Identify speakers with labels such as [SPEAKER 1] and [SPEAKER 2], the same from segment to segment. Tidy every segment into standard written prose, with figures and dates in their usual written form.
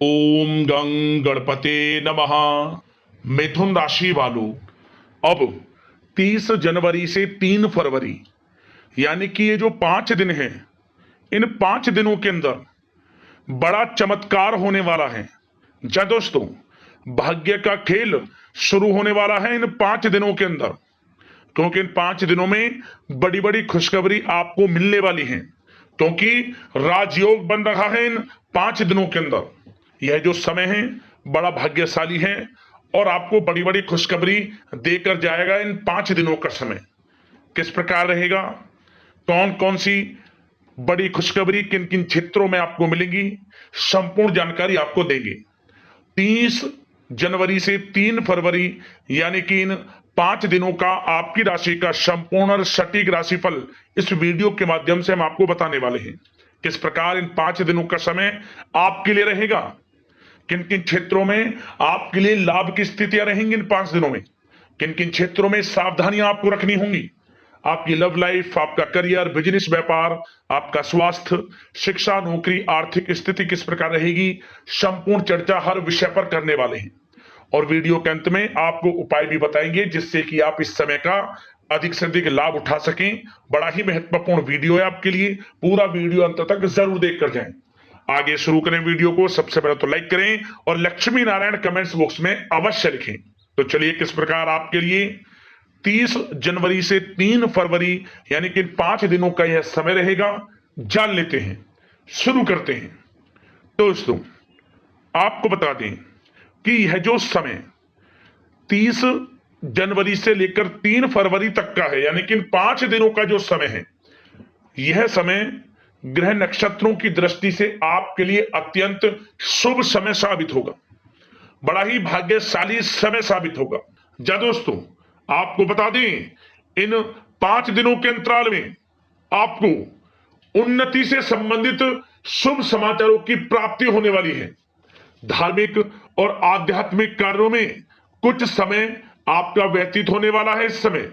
[SPEAKER 1] ओम गं गणपते नमः। मिथुन राशि वालों, अब 30 जनवरी से 3 फरवरी यानी कि ये जो 5 दिन हैं, इन 5 दिनों के अंदर बड़ा चमत्कार होने वाला है। जी दोस्तों, भाग्य का खेल शुरू होने वाला है इन 5 दिनों के अंदर, क्योंकि इन 5 दिनों में बड़ी बड़ी खुशखबरी आपको मिलने वाली है, क्योंकि राजयोग बन रहा है इन 5 दिनों के अंदर। यह जो समय है बड़ा भाग्यशाली है और आपको बड़ी बड़ी खुशखबरी देकर जाएगा। इन 5 दिनों का समय किस प्रकार रहेगा, कौन कौन सी बड़ी खुशखबरी किन किन क्षेत्रों में आपको मिलेंगी, संपूर्ण जानकारी आपको देंगे। 30 जनवरी से 3 फरवरी यानी कि इन 5 दिनों का आपकी राशि का संपूर्ण और सटीक राशिफल इस वीडियो के माध्यम से हम आपको बताने वाले हैं। किस प्रकार इन 5 दिनों का समय आपके लिए रहेगा, किन किन क्षेत्रों में आपके लिए लाभ की स्थितियां रहेंगी इन 5 दिनों में, किन किन क्षेत्रों में सावधानियां आपको रखनी होंगी। आपकी लव लाइफ, आपका करियर, बिजनेस, व्यापार, आपका स्वास्थ्य, शिक्षा, नौकरी, आर्थिक स्थिति किस प्रकार रहेगी, संपूर्ण चर्चा हर विषय पर करने वाले हैं। और वीडियो के अंत में आपको उपाय भी बताएंगे जिससे कि आप इस समय का अधिक से अधिक लाभ उठा सकें। बड़ा ही महत्वपूर्ण वीडियो है आपके लिए, पूरा वीडियो अंत तक जरूर देखकर जाएं। आगे शुरू करें वीडियो को। सबसे पहले तो लाइक करें और लक्ष्मी नारायण कमेंट्स बॉक्स में अवश्य लिखें। तो चलिए किस प्रकार आपके लिए 30 जनवरी से 3 फरवरी यानी कि 5 दिनों का यह समय रहेगा, जान लेते हैं, शुरू करते हैं। दोस्तों, आपको बता दें कि यह जो समय 30 जनवरी से लेकर 3 फरवरी तक का है, यानी कि इन 5 दिनों का जो समय है, यह समय ग्रह नक्षत्रों की दृष्टि से आपके लिए अत्यंत शुभ समय साबित होगा, बड़ा ही भाग्यशाली समय साबित होगा। जा दोस्तों, आपको बता दें, इन 5 दिनों के अंतराल में आपको उन्नति से संबंधित शुभ समाचारों की प्राप्ति होने वाली है। धार्मिक और आध्यात्मिक कार्यों में कुछ समय आपका व्यतीत होने वाला है। इस समय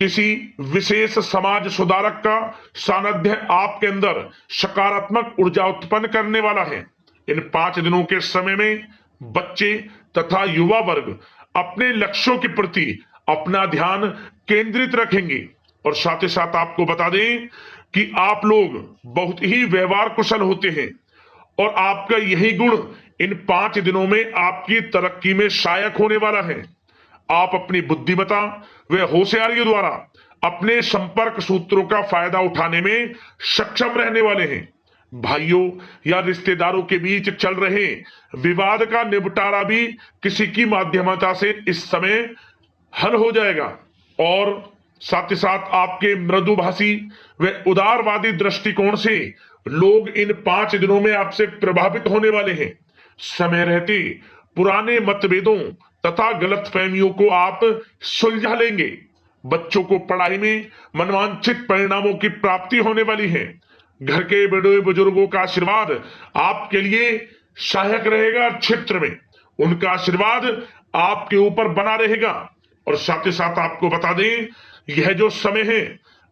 [SPEAKER 1] किसी विशेष समाज सुधारक का सानिध्य आपके अंदर सकारात्मक ऊर्जा उत्पन्न करने वाला है। इन 5 दिनों के समय में बच्चे तथा युवा वर्ग अपने लक्ष्यों के प्रति अपना ध्यान केंद्रित रखेंगे। और साथ ही साथ आपको बता दें कि आप लोग बहुत ही व्यवहार कुशल होते हैं और आपका यही गुण इन 5 दिनों में आपकी तरक्की में सहायक होने वाला है। आप अपनी बुद्धिमत्ता व होशियारी द्वारा अपने संपर्क सूत्रों का फायदा उठाने में सक्षम रहने वाले हैं। भाइयों या रिश्तेदारों के बीच चल रहे विवाद का निपटारा भी किसी की माध्यमता से इस समय हल हो जाएगा। और साथ ही साथ आपके मृदुभाषी व उदारवादी दृष्टिकोण से लोग इन 5 दिनों में आपसे प्रभावित होने वाले हैं। समय रहते पुराने मतभेदों तथा गलतफहमियों को आप सुलझा लेंगे। बच्चों को पढ़ाई में मनवांछित परिणामों की प्राप्ति होने वाली है। घर के बड़े बुजुर्गों का आशीर्वाद आपके लिए सहायक रहेगा। क्षेत्र में उनका आशीर्वाद आपके ऊपर बना रहेगा। और साथ ही साथ आपको बता दें, यह जो समय है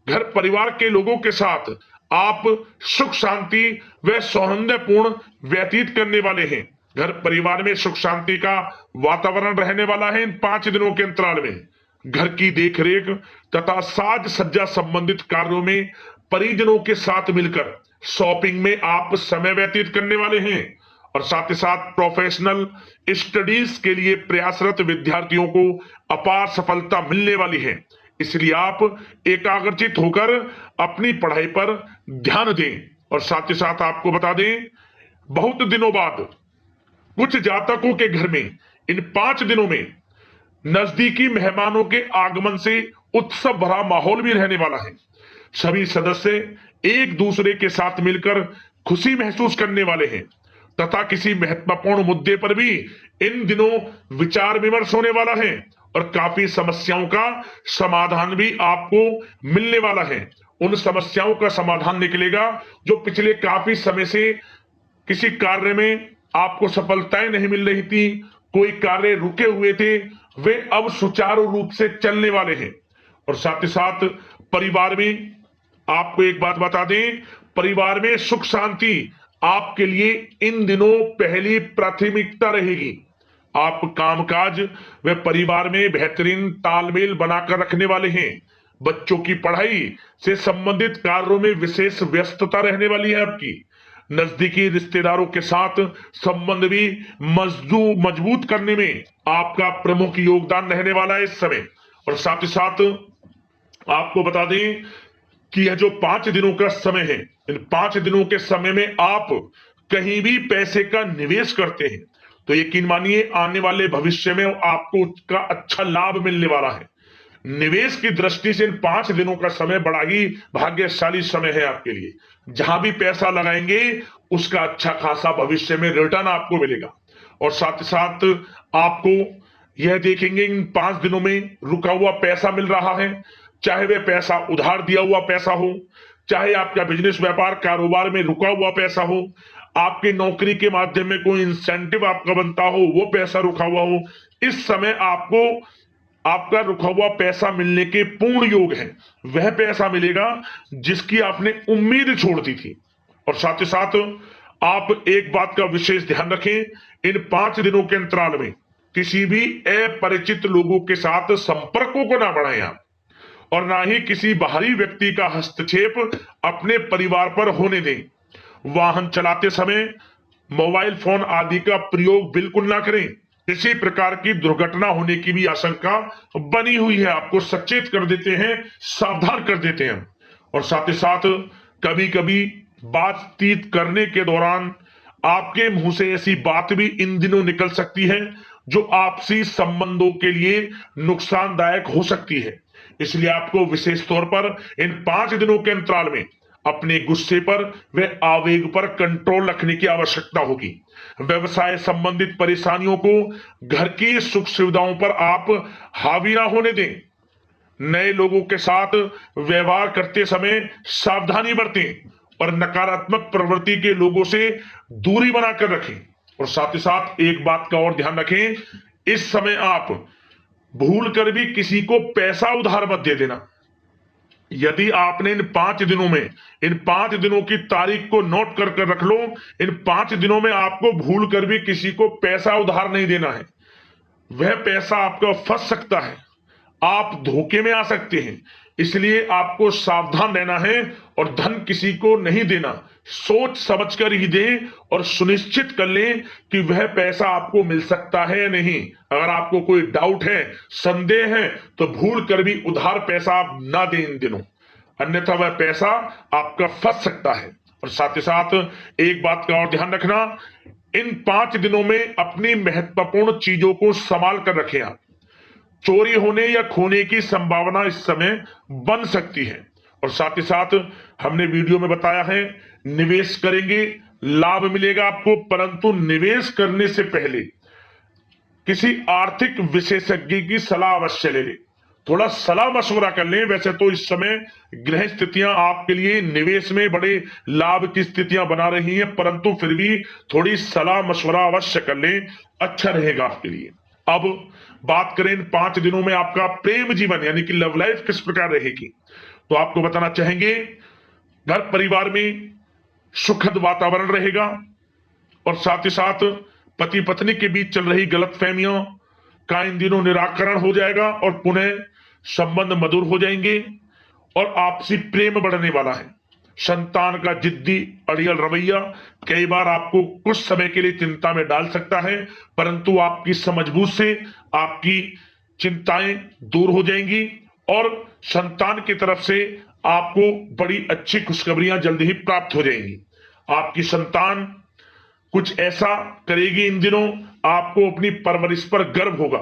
[SPEAKER 1] घर परिवार के लोगों के साथ आप सुख शांति व सौहार्दपूर्ण व्यतीत करने वाले हैं। घर परिवार में सुख शांति का वातावरण रहने वाला है। इन 5 दिनों के अंतराल में घर की देखरेख तथा साज सज्जा संबंधित कार्यों में परिजनों के साथ मिलकर शॉपिंग में आप समय व्यतीत करने वाले हैं। और साथ ही साथ प्रोफेशनल स्टडीज के लिए प्रयासरत विद्यार्थियों को अपार सफलता मिलने वाली है। इसलिए आप एकाग्रचित होकर अपनी पढ़ाई पर ध्यान दें। और साथ ही साथ आपको बता दें, बहुत दिनों बाद कुछ जातकों के घर में इन 5 दिनों में नजदीकी मेहमानों के आगमन से उत्सव भरा माहौल भी रहने वाला है। सभी सदस्य एक दूसरे के साथ मिलकर खुशी महसूस करने वाले हैं तथा किसी महत्वपूर्ण मुद्दे पर भी इन दिनों विचार विमर्श होने वाला है और काफी समस्याओं का समाधान भी आपको मिलने वाला है। उन समस्याओं का समाधान निकलेगा जो पिछले काफी समय से किसी कार्य में आपको सफलताएं नहीं मिल रही थी, कोई कार्य रुके हुए थे, वे अब सुचारू रूप से चलने वाले हैं। और साथ ही साथ परिवार में आपको एक बात बता दें, परिवार में सुख शांति आपके लिए इन दिनों पहली प्राथमिकता रहेगी। आप कामकाज व परिवार में बेहतरीन तालमेल बनाकर रखने वाले हैं। बच्चों की पढ़ाई से संबंधित कार्यों में विशेष व्यस्तता रहने वाली है आपकी। नजदीकी रिश्तेदारों के साथ संबंध भी मजबूत करने में आपका प्रमुख योगदान रहने वाला है इस समय। और साथ ही साथ आपको बता दें कि यह जो 5 दिनों का समय है, इन 5 दिनों के समय में आप कहीं भी पैसे का निवेश करते हैं तो यकीन मानिए आने वाले भविष्य में आपको उसका अच्छा लाभ मिलने वाला है। निवेश की दृष्टि से इन 5 दिनों का समय बड़ा ही भाग्यशाली समय है आपके लिए। जहां भी पैसा लगाएंगे उसका अच्छा खासा भविष्य में रिटर्न आपको मिलेगा। और साथ ही साथ आपको यह देखेंगे इन 5 दिनों में रुका हुआ पैसा मिल रहा है, चाहे वह पैसा उधार दिया हुआ पैसा हो, चाहे आपका बिजनेस व्यापार कारोबार में रुका हुआ पैसा हो, आपकी नौकरी के माध्यम में कोई इंसेंटिव आपका बनता हो वो पैसा रुका हुआ हो। इस समय आपको आपका रुका हुआ पैसा मिलने के पूर्ण योग है। वह पैसा मिलेगा जिसकी आपने उम्मीद छोड़ दी थी। और साथ ही साथ आप एक बात का विशेष ध्यान रखें, इन 5 दिनों के अंतराल में किसी भी अपरिचित लोगों के साथ संपर्कों को ना बढ़ाएं आप, और ना ही किसी बाहरी व्यक्ति का हस्तक्षेप अपने परिवार पर होने दें। वाहन चलाते समय मोबाइल फोन आदि का प्रयोग बिल्कुल ना करें। किसी प्रकार की दुर्घटना होने की भी आशंका बनी हुई है, आपको सचेत कर देते हैं, सावधान कर देते हैं। और साथ ही साथ कभी कभी बातचीत करने के दौरान आपके मुंह से ऐसी बात भी इन दिनों निकल सकती है जो आपसी संबंधों के लिए नुकसानदायक हो सकती है। इसलिए आपको विशेष तौर पर इन 5 दिनों के अंतराल में अपने गुस्से पर व आवेग पर कंट्रोल रखने की आवश्यकता होगी। व्यवसाय संबंधित परेशानियों को घर की सुख सुविधाओं पर आप हावी ना होने दें। नए लोगों के साथ व्यवहार करते समय सावधानी बरतें और नकारात्मक प्रवृत्ति के लोगों से दूरी बनाकर रखें। और साथ ही साथ एक बात का और ध्यान रखें, इस समय आप भूल कर भी किसी को पैसा उधार मत दे देना। यदि आपने इन 5 दिनों में इन 5 दिनों की तारीख को नोट कर रख लो, इन 5 दिनों में आपको भूल कर भी किसी को पैसा उधार नहीं देना है। वह पैसा आपका फंस सकता है, आप धोखे में आ सकते हैं। इसलिए आपको सावधान रहना है और धन किसी को नहीं देना। सोच समझ कर ही दें और सुनिश्चित कर लें कि वह पैसा आपको मिल सकता है या नहीं। अगर आपको कोई डाउट है, संदेह है, तो भूल कर भी उधार पैसा आप ना दें इन दिनों, अन्यथा वह पैसा आपका फंस सकता है। और साथ ही साथ एक बात का और ध्यान रखना, इन 5 दिनों में अपनी महत्वपूर्ण चीजों को संभाल कर रखें आप। चोरी होने या खोने की संभावना इस समय बन सकती है। और साथ ही साथ हमने वीडियो में बताया है, निवेश करेंगे लाभ मिलेगा आपको, परंतु निवेश करने से पहले किसी आर्थिक विशेषज्ञ की सलाह अवश्य ले लें, थोड़ा सलाह मशवरा कर लें। वैसे तो इस समय ग्रह स्थितियां आपके लिए निवेश में बड़े लाभ की स्थितियां बना रही हैं, परंतु फिर भी थोड़ी सलाह मशवरा अवश्य कर लें, अच्छा रहेगा आपके लिए। अब बात करें इन 5 दिनों में आपका प्रेम जीवन यानी कि लव लाइफ किस प्रकार रहेगी, तो आपको बताना चाहेंगे घर परिवार में सुखद वातावरण रहेगा। और साथ ही साथ पति पत्नी के बीच चल रही गलतफहमियों का इन दिनों निराकरण हो जाएगा और पुनः संबंध मधुर हो जाएंगे और आपसी प्रेम बढ़ने वाला है। संतान का जिद्दी अड़ियल रवैया कई बार आपको कुछ समय के लिए चिंता में डाल सकता है, परंतु आपकी समझबूझ से आपकी चिंताएं दूर हो जाएंगी और संतान की तरफ से आपको बड़ी अच्छी खुशखबरियां जल्दी ही प्राप्त हो जाएंगी। आपकी संतान कुछ ऐसा करेगी इन दिनों, आपको अपनी परवरिश पर गर्व होगा,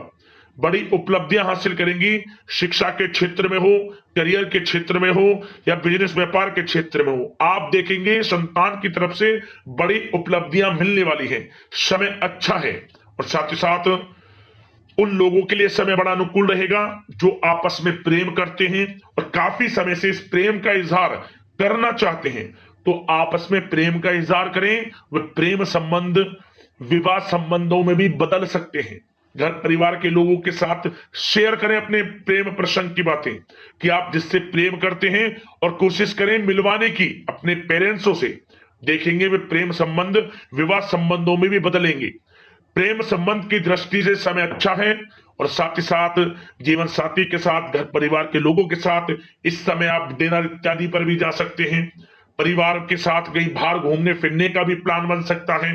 [SPEAKER 1] बड़ी उपलब्धियां हासिल करेंगी। शिक्षा के क्षेत्र में हो, करियर के क्षेत्र में हो या बिजनेस व्यापार के क्षेत्र में हो, आप देखेंगे संतान की तरफ से बड़ी उपलब्धियां मिलने वाली है। समय अच्छा है। और साथ ही साथ उन लोगों के लिए समय बड़ा अनुकूल रहेगा जो आपस में प्रेम करते हैं और काफी समय से इस प्रेम का इजहार करना चाहते हैं, तो आपस में प्रेम का इजहार करें। वे प्रेम संबंध विवाह संबंधों में भी बदल सकते हैं। घर परिवार के लोगों के साथ शेयर करें अपने प्रेम प्रसंग की बातें कि आप जिससे प्रेम करते हैं और कोशिश करें मिलवाने की अपने पेरेंट्सों से, देखेंगे वे प्रेम संबंध विवाह संबंधों में भी बदलेंगे। प्रेम संबंध की दृष्टि से समय अच्छा है और साथ ही साथ जीवन साथी के साथ, घर परिवार के लोगों के साथ इस समय आप डिनर इत्यादि पर भी जा सकते हैं। परिवार के साथ कहीं बाहर घूमने फिरने का भी प्लान बन सकता है।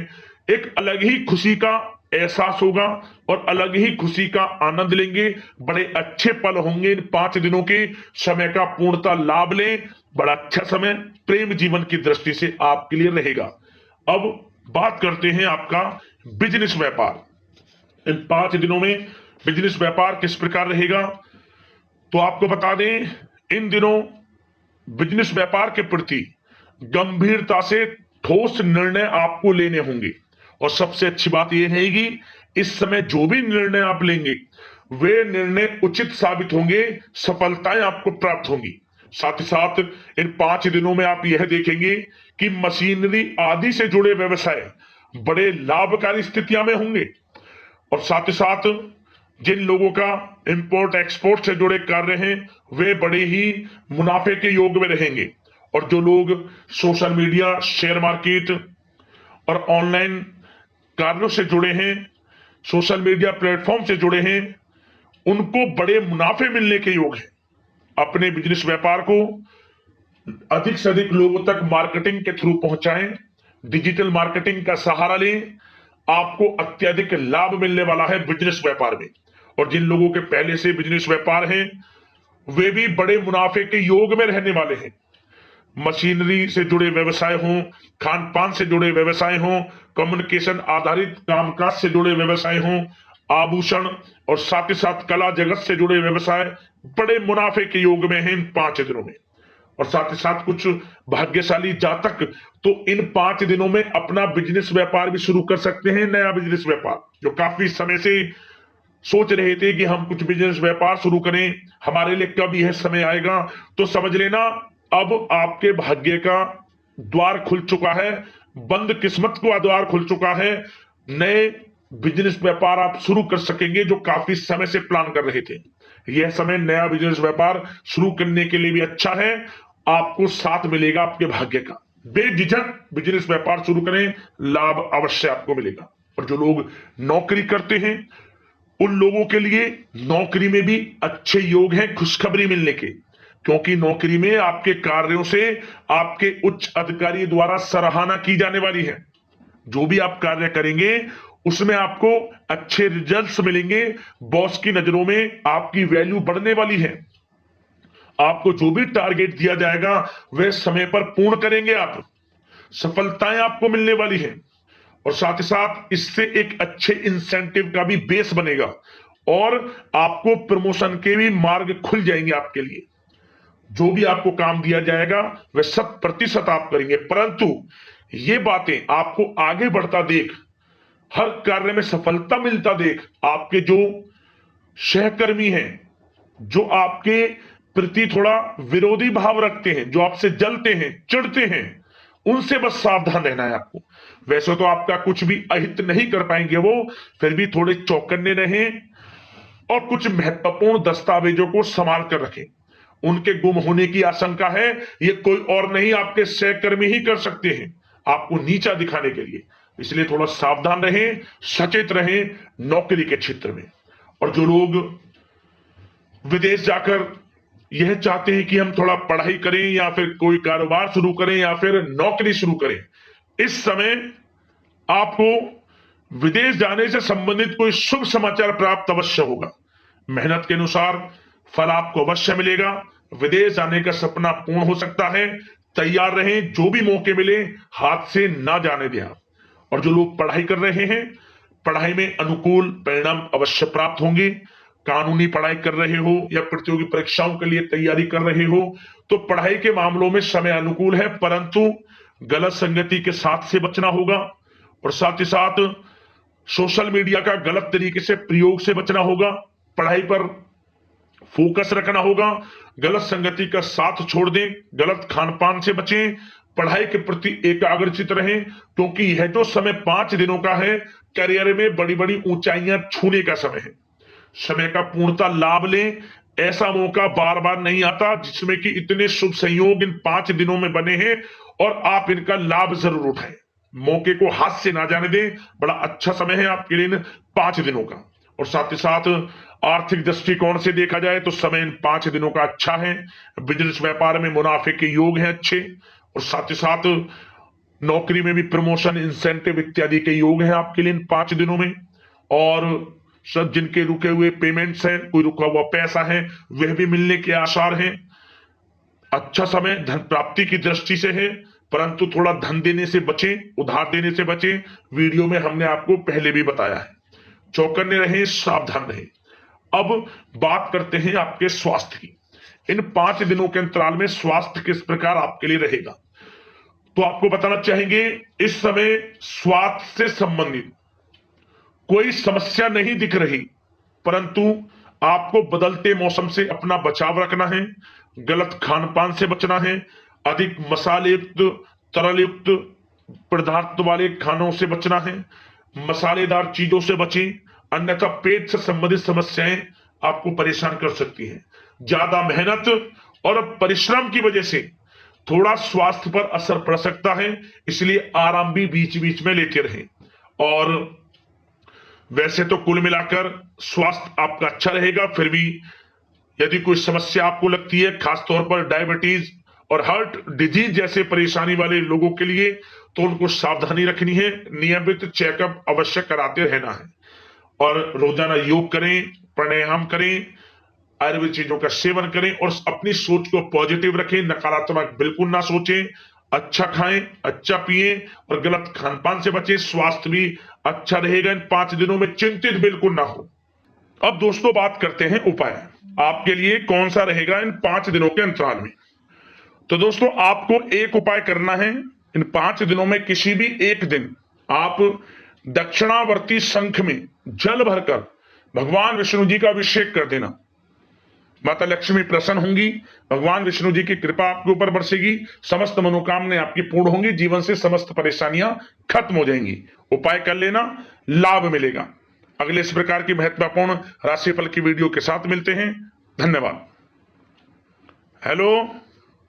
[SPEAKER 1] एक अलग ही खुशी का एहसास होगा और अलग ही खुशी का आनंद लेंगे। बड़े अच्छे पल होंगे इन 5 दिनों के, समय का पूर्णता लाभ लें। बड़ा अच्छा समय प्रेम जीवन की दृष्टि से आपके लिए रहेगा। अब बात करते हैं आपका बिजनेस व्यापार। इन 5 दिनों में बिजनेस व्यापार किस प्रकार रहेगा, तो आपको बता दें, इन दिनों बिजनेस व्यापार के प्रति गंभीरता से ठोस निर्णय आपको लेने होंगे। और सबसे अच्छी बात यह रहेगी, इस समय जो भी निर्णय आप लेंगे वे निर्णय उचित साबित होंगे, सफलताएं आपको प्राप्त होंगी। साथ ही साथ इन 5 दिनों में आप यह देखेंगे कि मशीनरी आदि से जुड़े व्यवसाय बड़े लाभकारी स्थितियां में होंगे। और साथ ही साथ जिन लोगों का इंपोर्ट एक्सपोर्ट से जुड़े कार्य हैं वे बड़े ही मुनाफे के योग में रहेंगे। और जो लोग सोशल मीडिया, शेयर मार्केट और ऑनलाइन कार्यों से जुड़े हैं, सोशल मीडिया प्लेटफॉर्म से जुड़े हैं, उनको बड़े मुनाफे मिलने के योग हैं। अपने बिजनेस व्यापार को अधिक से अधिक लोगों तक मार्केटिंग के थ्रू पहुंचाएं, डिजिटल मार्केटिंग का सहारा लें। आपको अत्यधिक लाभ मिलने वाला है बिजनेस व्यापार में। और जिन लोगों के पहले से बिजनेस व्यापार हैं वे भी बड़े मुनाफे के योग में रहने वाले हैं। मशीनरी से जुड़े व्यवसाय हों, खान पान से जुड़े व्यवसाय हों, कम्युनिकेशन आधारित कामकाज से जुड़े व्यवसाय हों, आभूषण और साथ ही साथ कला जगत से जुड़े व्यवसाय बड़े मुनाफे के योग में हैं इन 5 दिनों में। और साथ ही साथ कुछ भाग्यशाली जातक तो इन 5 दिनों में अपना बिजनेस व्यापार भी शुरू कर सकते हैं। नया बिजनेस व्यापार जो काफी समय से सोच रहे थे कि हम कुछ बिजनेस व्यापार शुरू करें, हमारे लिए कब यह समय आएगा, तो समझ लेना अब आपके भाग्य का द्वार खुल चुका है, बंद किस्मत का द्वार खुल चुका है। नए बिजनेस व्यापार आप शुरू कर सकेंगे जो काफी समय से प्लान कर रहे थे। यह समय नया बिजनेस व्यापार शुरू करने के लिए भी अच्छा है। आपको साथ मिलेगा आपके भाग्य का। बेझिझक बिजनेस व्यापार शुरू करें, लाभ अवश्य आपको मिलेगा। और जो लोग नौकरी करते हैं उन लोगों के लिए नौकरी में भी अच्छे योग हैं खुशखबरी मिलने के, क्योंकि नौकरी में आपके कार्यों से आपके उच्च अधिकारी द्वारा सराहना की जाने वाली है। जो भी आप कार्य करेंगे उसमें आपको अच्छे रिजल्ट्स मिलेंगे। बॉस की नजरों में आपकी वैल्यू बढ़ने वाली है। आपको जो भी टारगेट दिया जाएगा वह समय पर पूर्ण करेंगे आप, सफलताएं आपको मिलने वाली है। और साथ ही साथ इससे एक अच्छे इंसेंटिव का भी बेस बनेगा और आपको प्रमोशन के भी मार्ग खुल जाएंगे आपके लिए। जो भी आपको काम दिया जाएगा वह 100% आप करेंगे। परंतु ये बातें आपको आगे बढ़ता देख, हर कार्य में सफलता मिलता देख, आपके जो सहकर्मी हैं, जो आपके प्रति थोड़ा विरोधी भाव रखते हैं, जो आपसे जलते हैं, चिढ़ते हैं, उनसे बस सावधान रहना है आपको। वैसे तो आपका कुछ भी अहित नहीं कर पाएंगे वो, फिर भी थोड़े चौकन्ने रहें और कुछ महत्वपूर्ण दस्तावेजों को संभाल कर रखें। उनके गुम होने की आशंका है, ये कोई और नहीं आपके सहकर्मी ही कर सकते हैं आपको नीचा दिखाने के लिए। इसलिए थोड़ा सावधान रहें, सचेत रहें नौकरी के क्षेत्र में। और जो लोग विदेश जाकर यह चाहते हैं कि हम थोड़ा पढ़ाई करें या फिर कोई कारोबार शुरू करें या फिर नौकरी शुरू करें, इस समय आपको विदेश जाने से संबंधित कोई शुभ समाचार प्राप्त अवश्य होगा। मेहनत के अनुसार फल आपको अवश्य मिलेगा। विदेश जाने का सपना पूर्ण हो सकता है। तैयार रहें, जो भी मौके मिले हाथ से ना जाने दें आप। और जो लोग पढ़ाई कर रहे हैं, पढ़ाई में अनुकूल परिणाम अवश्य प्राप्त होंगे। कानूनी पढ़ाई कर रहे हो या प्रतियोगी परीक्षाओं के लिए तैयारी कर रहे हो तो पढ़ाई के मामलों में समय अनुकूल है, परंतु गलत संगति के साथ से बचना होगा। और साथ ही साथ सोशल मीडिया का गलत तरीके से प्रयोग से बचना होगा। पढ़ाई पर फोकस रखना होगा। गलत संगति का साथ छोड़ दें, गलत खान पान से बचें, पढ़ाई के प्रति एकाग्रचित रहें, क्योंकि यह जो समय 5 दिनों का है करियर में बड़ी बड़ी ऊंचाइयां छूने का समय है। समय का पूर्णता लाभ लें। ऐसा मौका बार बार नहीं आता जिसमें कि इतने शुभ संयोग इन 5 दिनों में बने हैं और आप इनका लाभ जरूर उठाएं। मौके को हाथ से ना जाने दें। बड़ा अच्छा समय है आपके लिए इन 5 दिनों का। और साथ ही साथ आर्थिक दृष्टिकोण से देखा जाए तो समय इन 5 दिनों का अच्छा है। बिजनेस व्यापार में मुनाफे के योग हैं अच्छे, और साथ ही साथ नौकरी में भी प्रमोशन, इंसेंटिव इत्यादि के योग हैं आपके लिए इन 5 दिनों में। और सब जिनके रुके हुए पेमेंट्स हैं, कोई रुका हुआ पैसा है, वह भी मिलने के आसार हैं। अच्छा समय धन प्राप्ति की दृष्टि से है, परंतु थोड़ा धन देने से बचें, उधार देने से बचें। वीडियो में हमने आपको पहले भी बताया है। चौकन्ने रहें, सावधान रहें। अब बात करते हैं आपके स्वास्थ्य की। इन 5 दिनों के अंतराल में स्वास्थ्य किस प्रकार आपके लिए रहेगा, तो आपको बताना चाहेंगे इस समय स्वास्थ्य से संबंधित कोई समस्या नहीं दिख रही, परंतु आपको बदलते मौसम से अपना बचाव रखना है। गलत खान पान से बचना है। अधिक मसाले युक्त, तरल युक्त पदार्थ वाले खानों से बचना है। मसालेदार चीजों से बचें, अन्यथा पेट से संबंधित समस्याएं आपको परेशान कर सकती हैं। ज्यादा मेहनत और परिश्रम की वजह से थोड़ा स्वास्थ्य पर असर पड़ सकता है, इसलिए आराम भी बीच बीच में लेते रहें। और वैसे तो कुल मिलाकर स्वास्थ्य आपका अच्छा रहेगा, फिर भी यदि कोई समस्या आपको लगती है, खासतौर पर डायबिटीज और हार्ट डिजीज जैसे परेशानी वाले लोगों के लिए, तो उनको सावधानी रखनी है। नियमित चेकअप अवश्य कराते रहना है, और रोजाना योग करें, प्राणायाम करें, आयुर्वेद चीजों का सेवन करें, और अपनी सोच को पॉजिटिव रखें। नकारात्मक बिल्कुल ना सोचें। अच्छा खाएं, अच्छा पिएं, और गलत खान पान से बचें। स्वास्थ्य भी अच्छा रहेगा इन 5 दिनों में, चिंतित बिल्कुल ना हो। अब दोस्तों बात करते हैं उपाय, आपके लिए कौन सा रहेगा इन 5 दिनों के अंतराल में। तो दोस्तों आपको एक उपाय करना है। इन 5 दिनों में किसी भी एक दिन आप दक्षिणावर्ती शंख में जल भरकर भगवान विष्णु जी का अभिषेक कर देना। माता लक्ष्मी प्रसन्न होंगी, भगवान विष्णु जी की कृपा आपके ऊपर बरसेगी, समस्त मनोकामनाएं आपकी पूर्ण होंगी, जीवन से समस्त परेशानियां खत्म हो जाएंगी। उपाय कर लेना, लाभ मिलेगा। अगले इस प्रकार की महत्वपूर्ण राशिफल की वीडियो के साथ मिलते हैं। धन्यवाद। हेलो।